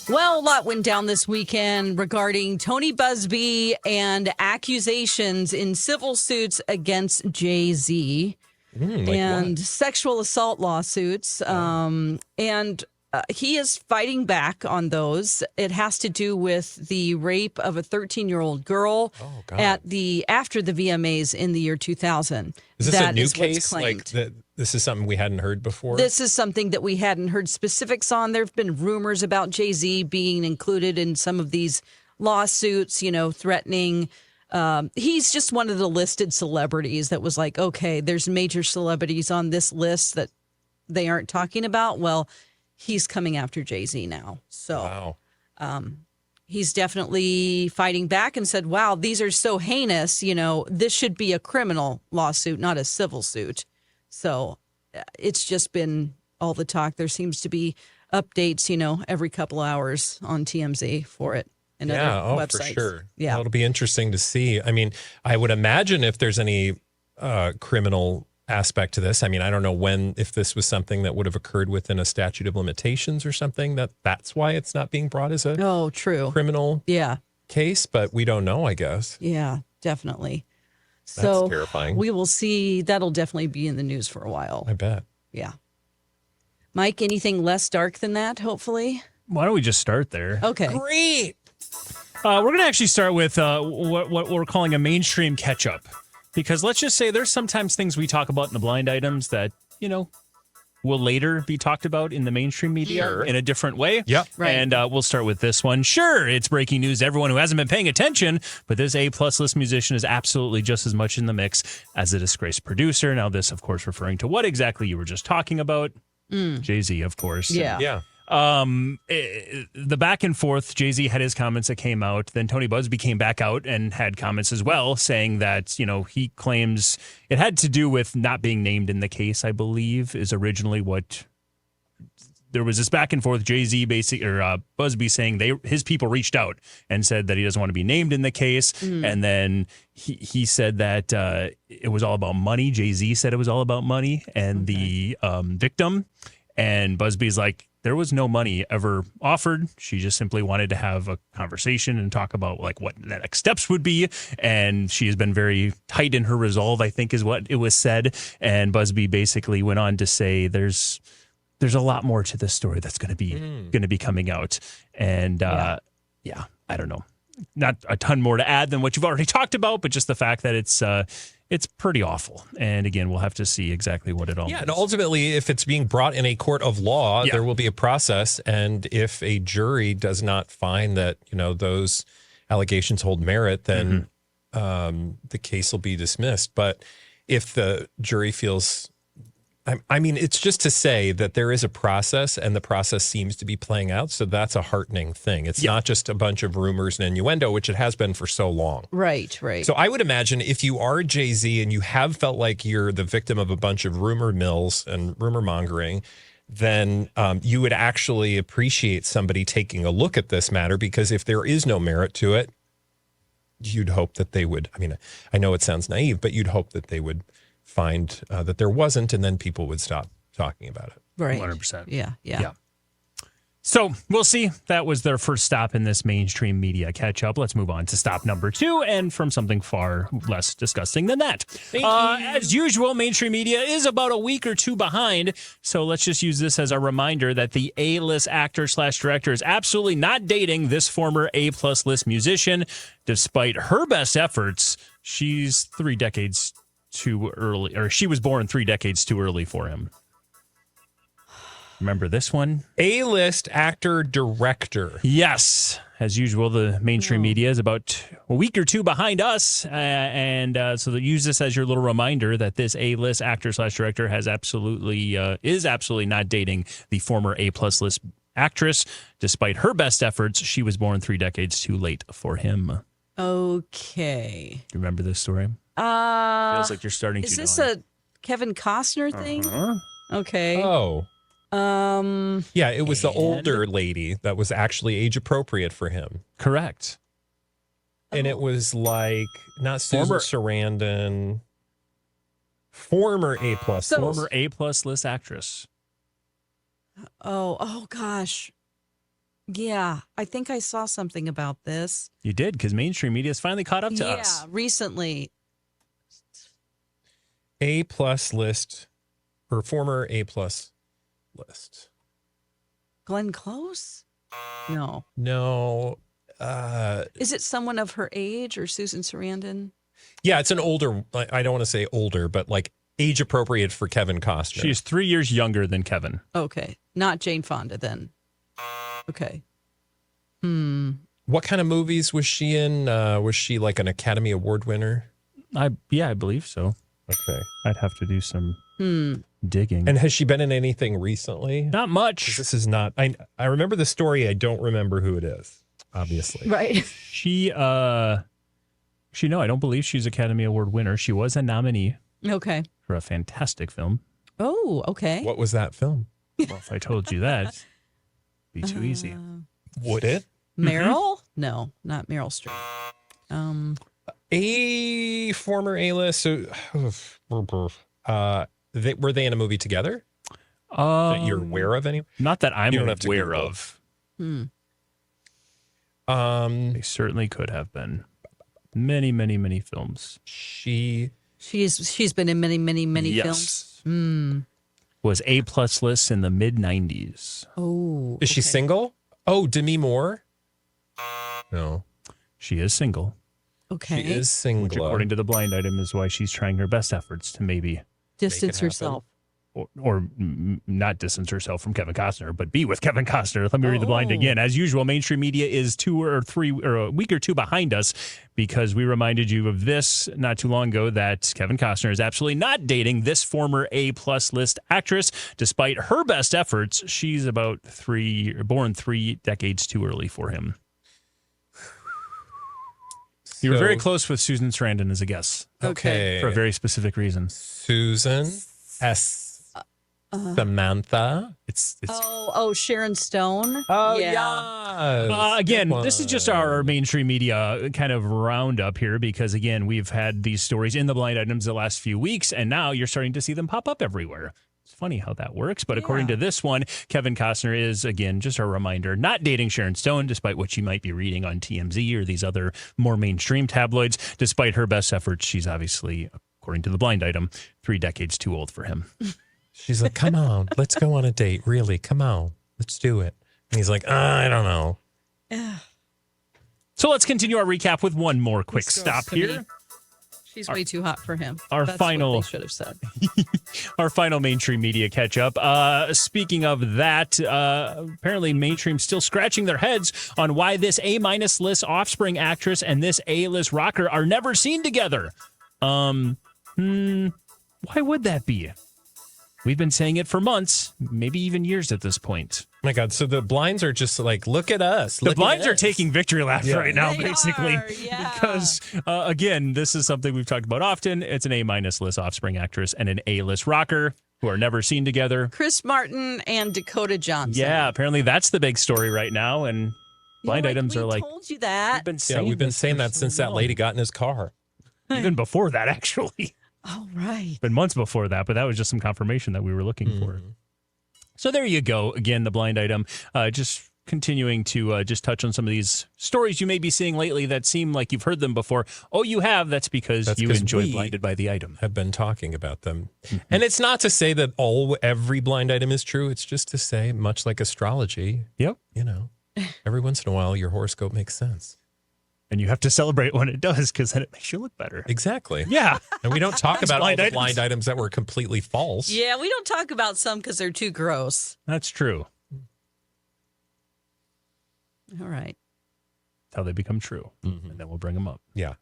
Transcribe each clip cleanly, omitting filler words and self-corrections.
Well, a lot went down this weekend regarding Tony Busby and accusations in civil suits against Jay-Z and sexual assault lawsuits. He is fighting back on those. It has to do with the rape of a 13-year-old girl after the VMAs in the year 2000. Is this a new case? This is something we hadn't heard before? This is something that we hadn't heard specifics on. There have been rumors about Jay-Z being included in some of these lawsuits, threatening. He's just one of the listed celebrities that was like, okay, there's major celebrities on this list that they aren't talking about. Well, he's coming after Jay-Z now. So he's definitely fighting back and said, wow, these are so heinous. This should be a criminal lawsuit, not a civil suit. So it's just been all the talk. There seems to be updates, every couple hours on TMZ for it and other websites. For sure. Yeah, well, it'll be interesting to see. I mean, I would imagine if there's any criminal aspect to this. I mean, I don't know if this was something that would have occurred within a statute of limitations or something, that's why it's not being brought as a criminal case, but we don't know, I guess. Yeah, definitely. That's terrifying. We will see. That'll definitely be in the news for a while. I bet. Yeah. Mike, anything less dark than that, hopefully? Why don't we just start there? Okay. Great. We're going to actually start with what we're calling a mainstream catch-up. Because let's just say there's sometimes things we talk about in the blind items that, will later be talked about in the mainstream media in a different way. Yep. Right. And we'll start with this one. Sure, it's breaking news to everyone who hasn't been paying attention, but this A-plus list musician is absolutely just as much in the mix as a disgraced producer. Now, this, of course, referring to what exactly you were just talking about. Jay-Z, of course. Yeah. Yeah. The back and forth, Jay-Z had his comments that came out. Then Tony Busby came back out and had comments as well, saying that, he claims it had to do with not being named in the case, I believe, is originally what there was this back and forth. Jay-Z Busby saying his people reached out and said that he doesn't want to be named in the case. And then he said that it was all about money. Jay-Z said it was all about money and the victim. And Busby's like, there was no money ever offered. She just simply wanted to have a conversation and talk about what the next steps would be. And she has been very tight in her resolve, I think is what it was said. And Busby basically went on to say there's a lot more to this story that's going to be coming out. And I don't know. Not a ton more to add than what you've already talked about, but just the fact that it's pretty awful. And again, we'll have to see exactly what it all means. And ultimately, if it's being brought in a court of law, there will be a process. And if a jury does not find that, those allegations hold merit, then the case will be dismissed. But if the jury feels... I mean, it's just to say that there is a process and the process seems to be playing out. So that's a heartening thing. It's not just a bunch of rumors and innuendo, which it has been for so long. Right. So I would imagine if you are Jay-Z and you have felt like you're the victim of a bunch of rumor mills and rumor mongering, then you would actually appreciate somebody taking a look at this matter, because if there is no merit to it, you'd hope that they would. I mean, I know it sounds naive, but you'd hope that they would find that there wasn't, and then people would stop talking about it. Right. 100%. Yeah. So we'll see. That was their first stop in this mainstream media catch-up. Let's move on to stop number 2, and from something far less disgusting than that. As usual, mainstream media is about a week or two behind, so let's just use this as a reminder that the A-list actor/director is absolutely not dating this former A-plus list musician. Despite her best efforts, she's 3 decades too early, or she was born 3 decades too early for him. Remember this one? A-list actor director. Yes. As usual, the mainstream media is about a week or two behind us. So they use this as your little reminder that this A-list actor/director is absolutely not dating the former A-plus list actress. Despite her best efforts, she was born 3 decades too late for him. Okay. Do you remember this story? Feels like you're starting to. Is this a Kevin Costner thing? Okay. Oh. Yeah, it was the older lady that was actually age appropriate for him. Correct. And it was like not Susan Sarandon, former A-plus. Former A-plus list actress. Oh gosh. Yeah, I think I saw something about this. You did, because mainstream media has finally caught up to us. Yeah, recently. A+ list, or former A+ list. Glenn Close? No. No. Is it someone of her age or Susan Sarandon? Yeah, it's an older, I don't want to say older, but like age appropriate for Kevin Costner. She's 3 years younger than Kevin. Okay. Not Jane Fonda then. Okay. What kind of movies was she in? Was she like an Academy Award winner? I believe so. Okay. I'd have to do some digging. And has she been in anything recently? Not much. This is not, I remember the story. I don't remember who it is, obviously. Right. No, I don't believe she's Academy Award winner. She was a nominee Okay. for a fantastic film. Oh, okay. What was that film? Well, if I told you that, it'd be too easy. Would it? Meryl? No, not Meryl Streep. A former A-list. So, were they in a movie together that you're aware of? Anyway, Not that I'm You don't have to aware Google. of. They certainly could have been. Many, many, many films. She's been in many, many, many Yes. films. Was A+ list in the mid-90s. Oh. is she single? Oh, Demi Moore? No, She is single, Okay. she is single. which according to the blind item is why she's trying her best efforts to maybe Distance happen. herself. not distance herself from Kevin Costner, but be with Kevin Costner. Let me read the blind again. As usual, mainstream media is 2 or 3 or a week or two behind us because we reminded you of this not too long ago that Kevin Costner is absolutely not dating this former A+ list actress. Despite her best efforts, she's born 3 decades too early for him. You were very close with Susan Sarandon as a guess. Okay. For a very specific reason. Susan S. Samantha. It's Sharon Stone. Oh, yeah. again, this is just our mainstream media kind of roundup here because, again, we've had these stories in the blind items the last few weeks, and now you're starting to see them pop up everywhere. It's funny how that works, but according to this one, Kevin Costner is, again, just a reminder, not dating Sharon Stone, despite what you might be reading on TMZ or these other more mainstream tabloids. Despite her best efforts, she's obviously, according to the blind item, 3 decades too old for him. She's like, come on, let's go on a date. Really, come on, let's do it. And he's like, I don't know. So let's continue our recap with one more quick stop to me. here. She's way too hot for him. That's what they should have said. Our final mainstream media catch up. Speaking of that, apparently mainstream still scratching their heads on why this A- list Offspring actress and this A-list rocker are never seen together. Why would that be? We've been saying it for months, maybe even years at this point. Oh my God. So the blinds are just like, look at us. The blinds are taking victory laps right now, They basically. are, yeah. Because, again, this is something we've talked about often. It's an A- list Offspring actress and an A-list rocker who are never seen together. Chris Martin and Dakota Johnson. Yeah, apparently that's the big story right now. And blind items are like, we told you that. We've been saying that for since so that long. lady got in his car. Even before that, actually. Oh, right. Been months before that, but that was just some confirmation that we were looking for. So there you go. Again, the blind item, just continuing to just touch on some of these stories you may be seeing lately that seem like you've heard them before. Oh, you have. That's because you enjoy we Blinded by the Item. have been talking about them. And it's not to say that every blind item is true. It's just to say, much like astrology, Yep. every once in a while your horoscope makes sense. And you have to celebrate when it does because then it makes you look better. Exactly. Yeah. And we don't talk about all blind the items. blind items that were completely false. Yeah, we don't talk about some because they're too gross. That's true. All right. That's how they become true. And then we'll bring them up. Yeah.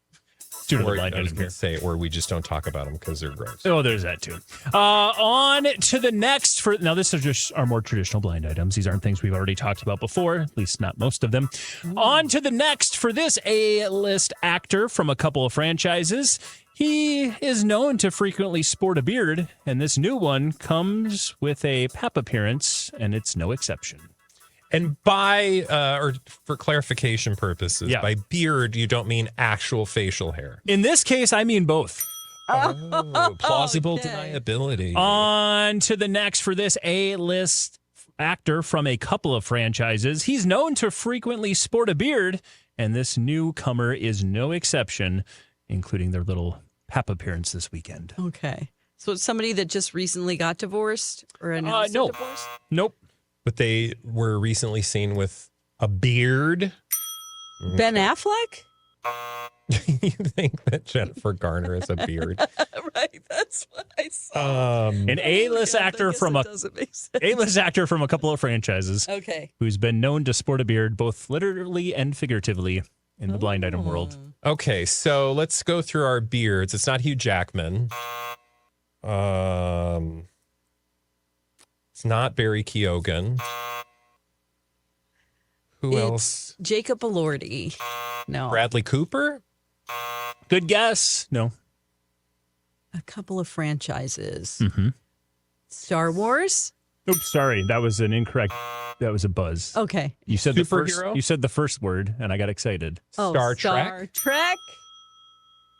Student Or blind I was item going here. to say, or we just don't talk about them because they're gross. Oh, there's that too. On to the next. Now, this is just our more traditional blind items. These aren't things we've already talked about before, at least not most of them. On to the next for this A-list actor from a couple of franchises. He is known to frequently sport a beard, and this new one comes with a pap appearance, and it's no exception. And by, or for clarification purposes, by beard, you don't mean actual facial hair. In this case, I mean both. Oh, plausible okay. deniability. On to the next for this A-list actor from a couple of franchises. He's known to frequently sport a beard, and this newcomer is no exception, including their little pap appearance this weekend. Okay. So it's somebody that just recently got divorced or announced a divorce? Nope. But they were recently seen with a beard. Ben Affleck? You think that Jennifer Garner has a beard? Right, that's what I saw. An A-list actor from A-list actor from a couple of franchises. Okay. Who's been known to sport a beard both literally and figuratively in the blind item world. Okay, so let's go through our beards. It's not Hugh Jackman. It's not Barry Keoghan. Who else? Jacob Elordi. No. Bradley Cooper? Good guess. No. A couple of franchises. Mm-hmm. Star Wars? Oops, sorry. That was an incorrect. That was a buzz. Okay. You said Superhero? You said the first word, and I got excited. Star Trek? Star Trek?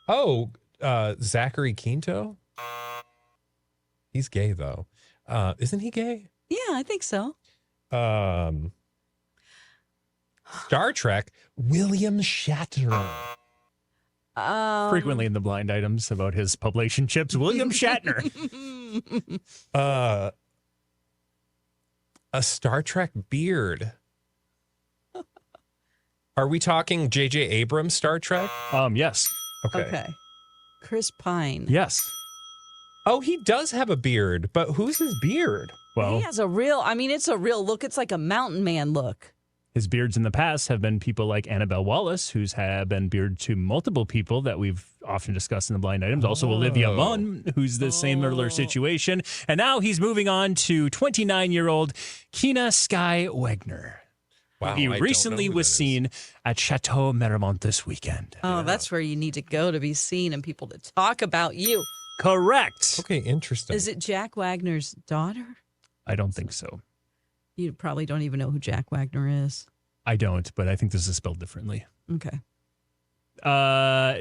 Oh, Zachary Quinto? He's gay, though. Isn't he gay? Yeah, I think so. Star Trek, William Shatner. Frequently in the blind items about his publication chips, William Shatner. A Star Trek beard. Are we talking J.J. Abrams Star Trek? Yes. Okay. Chris Pine. Yes. Oh, he does have a beard, but who's his beard? Well, He has a real, it's a real look. It's like a mountain man look. his beards in the past have been people like Annabelle Wallace, who's had been beard to multiple people that we've often discussed in the blind items. Also Olivia Munn, who's the similar situation. And now he's moving on to 29-year-old Kina Sky Wagner. Wow, He I don't recently know who was that is. seen at Chateau Marmont this weekend. Oh, that's where you need to go to be seen and people to talk about you. Correct. Okay, interesting. Is it Jack Wagner's daughter? I don't think so. You probably don't even know who Jack Wagner is. I don't, but I think this is spelled differently. Okay. Wenger.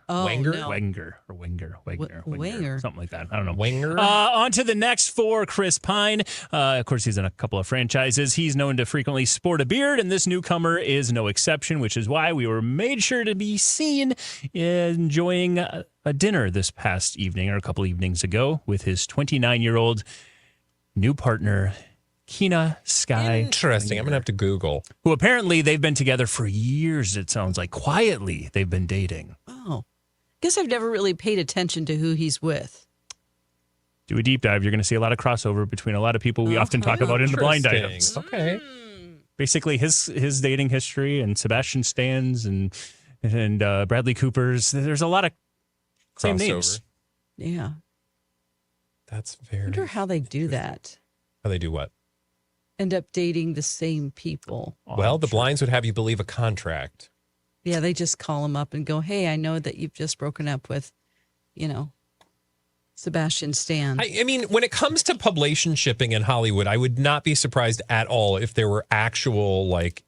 Oh, Wenger? no. Wenger or Wenger, Wenger. something like that. I don't know. Wenger? On to the next for Chris Pine. Of course, he's in a couple of franchises. He's known to frequently sport a beard, and this newcomer is no exception, which is why we were made sure to be seen enjoying a dinner this past evening or a couple evenings ago with his 29-year-old new partner, Kina Sky. Interesting. I'm going to have to Google. Who apparently they've been together for years, it sounds like. Quietly, they've been dating. Oh. Guess I've never really paid attention to who he's with. Do a deep dive. You're going to see a lot of crossover between a lot of people we often talk about in the blind items. Okay. Basically, his dating history and Sebastian Stan's and Bradley Cooper's. There's a lot of same names. Yeah. That's I very. wonder how they do that. How they do what? End up dating the same people. Well, the blinds would have you believe a contract. Yeah, they just call him up and go, hey, I know that you've just broken up with, Sebastian Stan. I mean, when it comes to publication shipping in Hollywood, I would not be surprised at all if there were actual what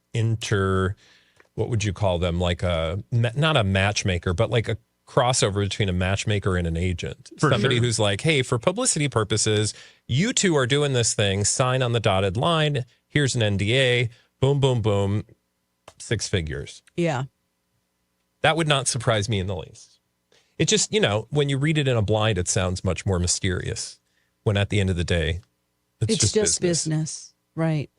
would you call them? Like not a matchmaker, but like a crossover between a matchmaker and an agent. Somebody who's like, hey, for publicity purposes, you two are doing this thing, sign on the dotted line. Here's an NDA. Boom, boom, boom. 6 figures. Yeah. That would not surprise me in the least. It just, when you read it in a blind, it sounds much more mysterious. When at the end of the day, it's just business. Right.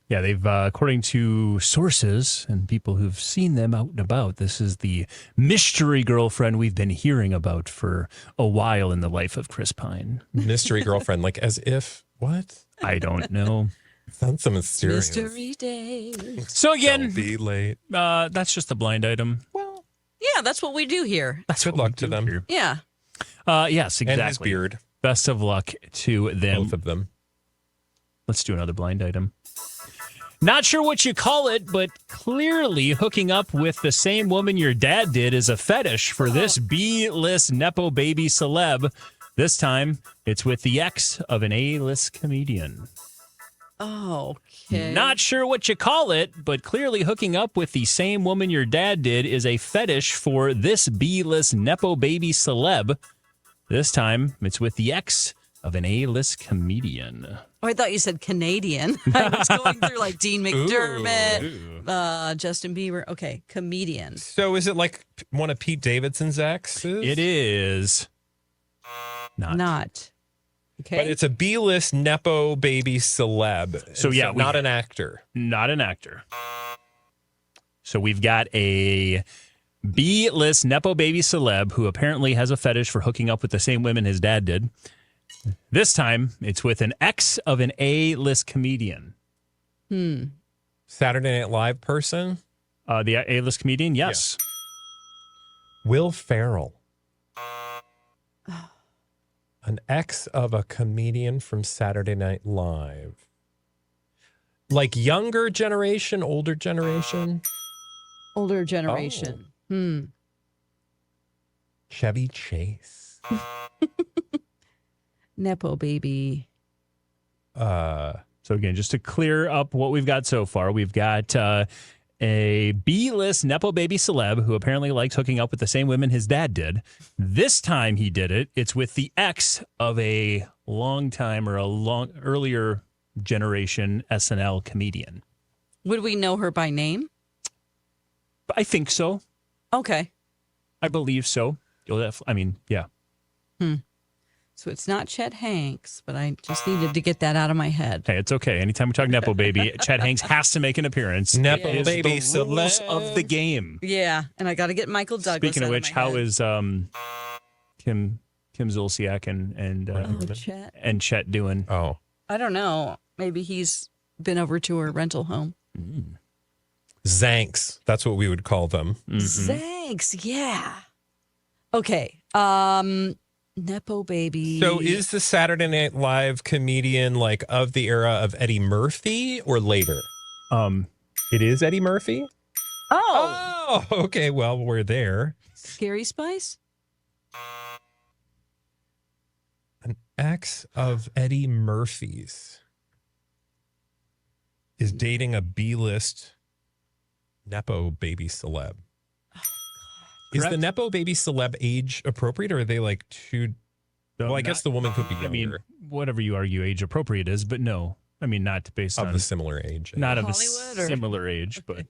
Yeah, they've, according to sources and people who've seen them out and about, this is the mystery girlfriend we've been hearing about for a while in the life of Chris Pine. Mystery girlfriend, like as if, what? I don't know. Sounds so mysterious. Mystery day. So again, Don't be late. that's just a blind item. Well, Yeah, that's what we do here. That's good what we luck to do them. here. Yeah. Yes, exactly. And his beard. Best of luck to them. Both of them. Let's do another blind item. Not sure what you call it, but clearly hooking up with the same woman your dad did is a fetish for this B-list Nepo baby celeb. This time, it's with the ex of an A-list comedian. Okay. Not sure what you call it, but clearly hooking up with the same woman your dad did is a fetish for this B-list Nepo baby celeb. This time, it's with the ex of an A-list comedian. Oh, I thought you said Canadian. I was going through like Dean McDermott, Justin Bieber. Okay, comedian. So is it like one of Pete Davidson's exes? It is Not. Okay. But it's a B-list Nepo baby celeb. So, yeah, not an actor. Not an actor. So we've got a B-list Nepo baby celeb who apparently has a fetish for hooking up with the same women his dad did. This time, it's with an ex of an A-list comedian. Saturday Night Live person? The A-list comedian, yes. Yeah. Will Ferrell. An ex of a comedian from Saturday Night Live. Like younger generation, older generation? Older generation. Chevy Chase. Nepo baby. So again, just to clear up what we've got so far, we've got a B-list Nepo baby celeb who apparently likes hooking up with the same women his dad did. This time he did it. It's with the ex of a earlier generation SNL comedian. Would we know her by name? I think so. Okay. I believe so. Yeah. So it's not Chet Hanks, but I just needed to get that out of my head. Hey, it's okay. Anytime we talk Nepo baby, Chet Hanks has to make an appeance. Nepo It is baby the rules celeb of the game. Yeah, and I got to get Michael Douglas. Speaking of out which, my how head. is Kim Zolciak Chet? and Chet doing? Oh. I don't know. Maybe he's been over to her rental home. Zanks. That's what we would call them. Thanks. Yeah. Okay. Nepo baby. So is the Saturday Night Live comedian like of the era of Eddie Murphy or later? It is Eddie Murphy? Oh, Oh, okay. Well, we're there. Scary Spice? An ex of Eddie Murphy's is dating a B-list Nepo baby celeb. Is the Correct. Nepo baby celeb age appropriate, or are they like too? Well, I guess the woman could be younger. I mean, whatever you argue age appropriate is, but no. I mean, not based of on a similar age. not of a Hollywood, or- similar age, but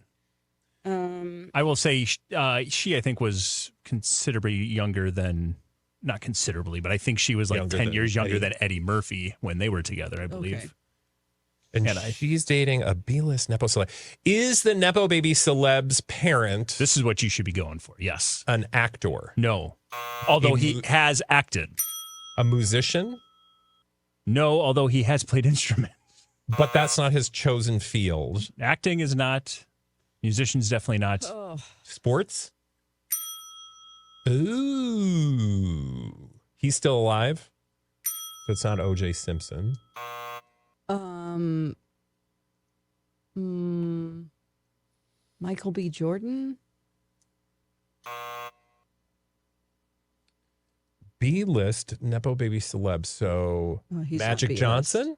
I will say she I think was considerably younger than, not considerably, but I think she was like Younger 10 than years younger Eddie. than Eddie Murphy when they were together, I believe. Okay. And And she's dating a B-list Nepo celeb. Is the Nepo baby celeb's parent This is what you should be going for. Yes. an actor, No. Although he has acted. a musician? No, although he has played instruments. But that's not his chosen field. Acting is not. Musicians definitely not. Oh, Sports? Ooh. He's still alive? So it's not O.J. Simpson. Michael B. Jordan? B-list Nepo baby celeb. So Oh, he's not Magic B-list. Johnson?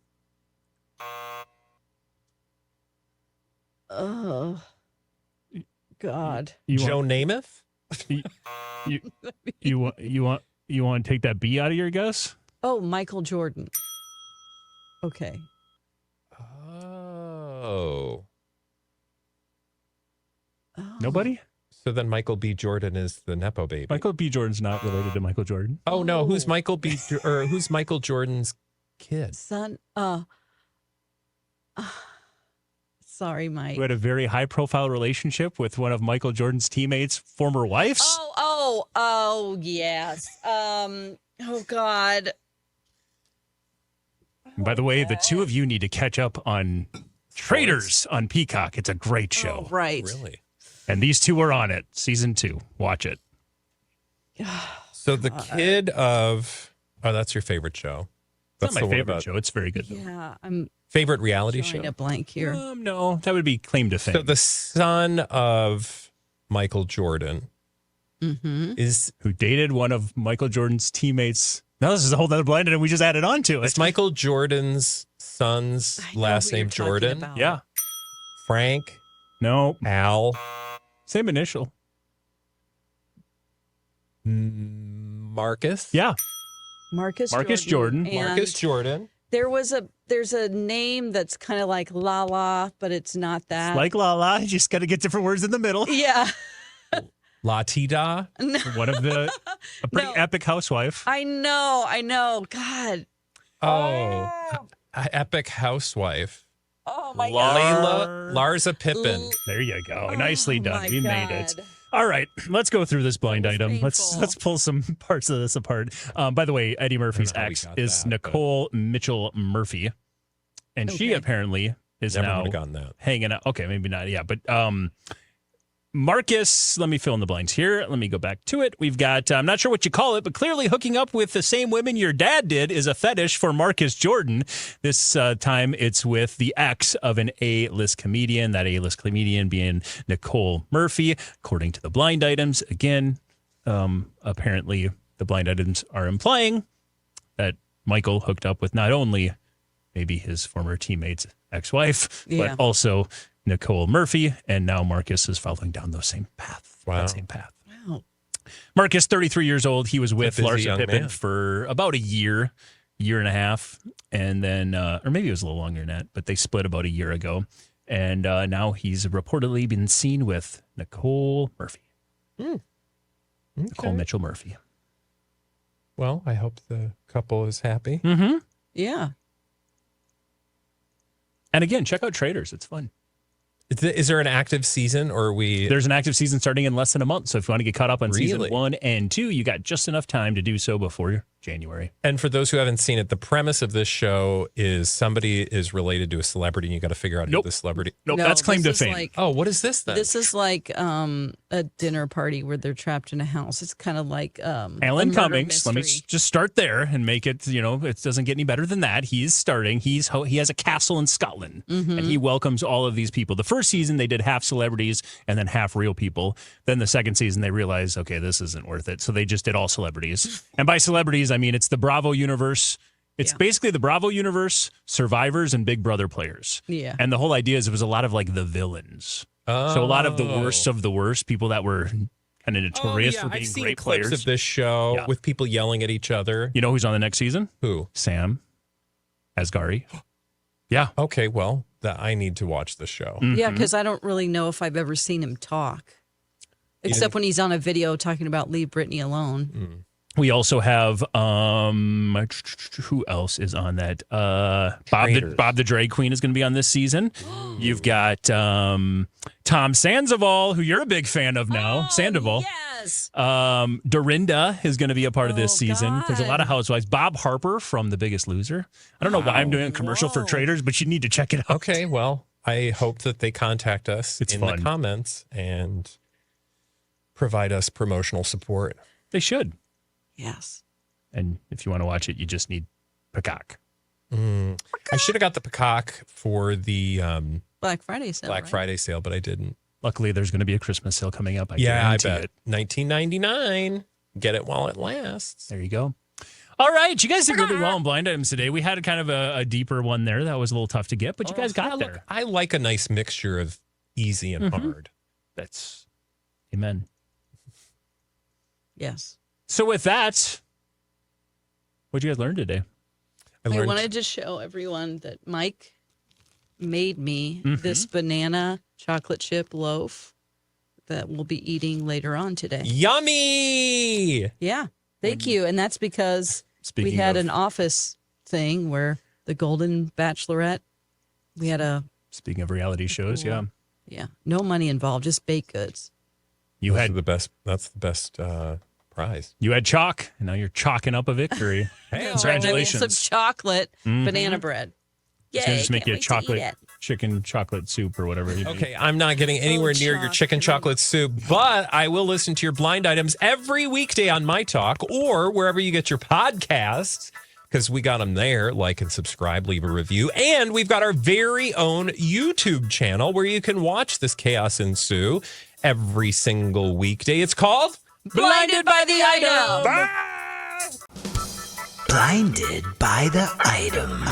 Oh, God. Joe Namath? You want to take that B out of your guess? Oh, Michael Jordan. Okay. Oh. Nobody? So then Michael B. Jordan is the Nepo baby. Michael B. Jordan's not related to Michael Jordan. Oh no, who's Michael Jordan's kid? Son. Sorry, Mike. Who had a very high profile relationship with one of Michael Jordan's teammates' former wives? Oh, yes. Oh, God. And by the way, the two of you need to catch up on Traitors on Peacock. It's a great show. Oh, right. Really? And these two are on it. Season 2. Watch it. So the kid of that's your favorite show. It's not my the one favorite about- show. It's very good. Though. Yeah, I'm Favorite reality show. drawing a blank here. No, that would be claim to fame. So the son of Michael Jordan is Who dated one of Michael Jordan's teammates. Now this is a whole other blind and we just added on to it. it's Michael Jordan's son's I know last who you're name talking Jordan. about. Yeah. Frank, No. Al, Same initial. Marcus. Yeah. Marcus Jordan. And Marcus Jordan. there's a name that's kind of like Lala, but it's not that. It's like Lala, you just got to get different words in the middle. Yeah. Latida. One of a pretty epic housewife. I know. God. Oh, epic housewife. Oh my God. Larsa Pippen. There you go. Nicely done. my We made it. God. All right, let's go through this blind item. painful. Let's pull some parts of this apart. By the way, Eddie Murphy's how we ex got is that, Nicole Mitchell Murphy, and she Okay. apparently is Never now would have gotten that. hanging out. Okay, maybe not. Yeah, but Marcus, let me fill in the blanks here. Let me go back to it. We've got, I'm not sure what you call it, but clearly hooking up with the same women your dad did is a fetish for Marcus Jordan. This time it's with the ex of an A-list comedian, that A-list comedian being Nicole Murphy. According to the blind items, again, apparently the blind items are implying that Michael hooked up with not only maybe his former teammate's ex-wife, Yeah. but also Nicole Murphy, and now Marcus is following down those same path. Wow. That same path. Wow. Marcus, 33 years old. He was with busy Larsa young Pippen man. for about a year and a half, and then, or maybe it was a little longer than that, but they split about a year ago, and now he's reportedly been seen with Nicole Murphy. Nicole Mitchell Murphy. Well, I hope the couple is happy. Mm-hmm. Yeah. And again, check out Traders. It's fun. Is there an active season, or are we? There's an active season starting in less than a month. So if you want to get caught up on season Really? 1 and 2, you got just enough time to do so before January. And for those who haven't seen it, the premise of this show is somebody is related to a celebrity, and you got to figure out Nope. who the celebrity. Nope, No, that's claim to this is fame. like- Oh, what is this then? This is like a dinner party where they're trapped in a house. It's kind of like Alan a murder Cummings. Let me mystery. just start there and make it, it doesn't get any better than that. He's starting. He has a castle in Scotland, and he welcomes all of these people. The first season, they did half celebrities and then half real people. Then the second season, they realized, okay, this isn't worth it. So they just did all celebrities. And by celebrities, I mean, it's the Bravo universe. It's basically the Bravo universe, Survivors, and Big Brother players. Yeah. And the whole idea is it was a lot of like the villains. So a lot of the worst, people that were kind of notorious for being I've seen great clips players. of this show Yeah. with people yelling at each other. You know who's on the next season? Who? Sam Asghari. Yeah. Okay, well, I need to watch the show. Yeah, because I don't really know if I've ever seen him talk, except when he's on a video talking about leave Britney alone. We also have who else is on that? Bob the Drag Queen is going to be on this season. You've got Tom Sandoval, who you're a big fan of now. Sandoval. Yes. Dorinda is going to be a part of this Oh, season. There's a lot of God. housewives. Bob Harper from The Biggest Loser. I don't know why I'm doing a commercial for Whoa. Traders, but you need to check it out. Okay, well, I hope that they contact us It's in fun. the comments and provide us promotional support. They should. Yes. And if you want to watch it, you just need Peacock. I should have got the Peacock for the Black Friday sale. Black right? Friday sale, but I didn't. Luckily, there's going to be a Christmas sale coming up. I I guarantee bet. it. $19.99. Get it while it lasts. There you go. All right, you guys did really well in blind items today. We had kind of a deeper one there that was a little tough to get, but you guys got there. I like a nice mixture of easy and hard. That's amen. Yes. So with that, what'd you guys learn today? I wanted to show everyone that Mike made me this banana chocolate chip loaf that we'll be eating later on today. Yummy! Yeah. Thank you. And that's because Speaking we had of- an office thing where the Golden Bachelorette, we had Speaking of reality shows, yeah, no money involved, just baked goods. you Those had are the best. That's the best prize. you had chalk, and now you're chalking up a victory. Hey, Congratulations. Some chocolate banana bread. Yay. It's gonna just make you a can't wait to eat chocolate it. chicken chocolate soup or whatever. You Okay, I'm not getting anywhere near your chicken chocolate soup, but I will listen to your blind items every weekday on MyTalk or wherever you get your podcasts, because we got them there. Like and subscribe, leave a review. And we've got our very own YouTube channel where you can watch this chaos ensue every single weekday. It's called Blinded by the Item. Blinded by the item.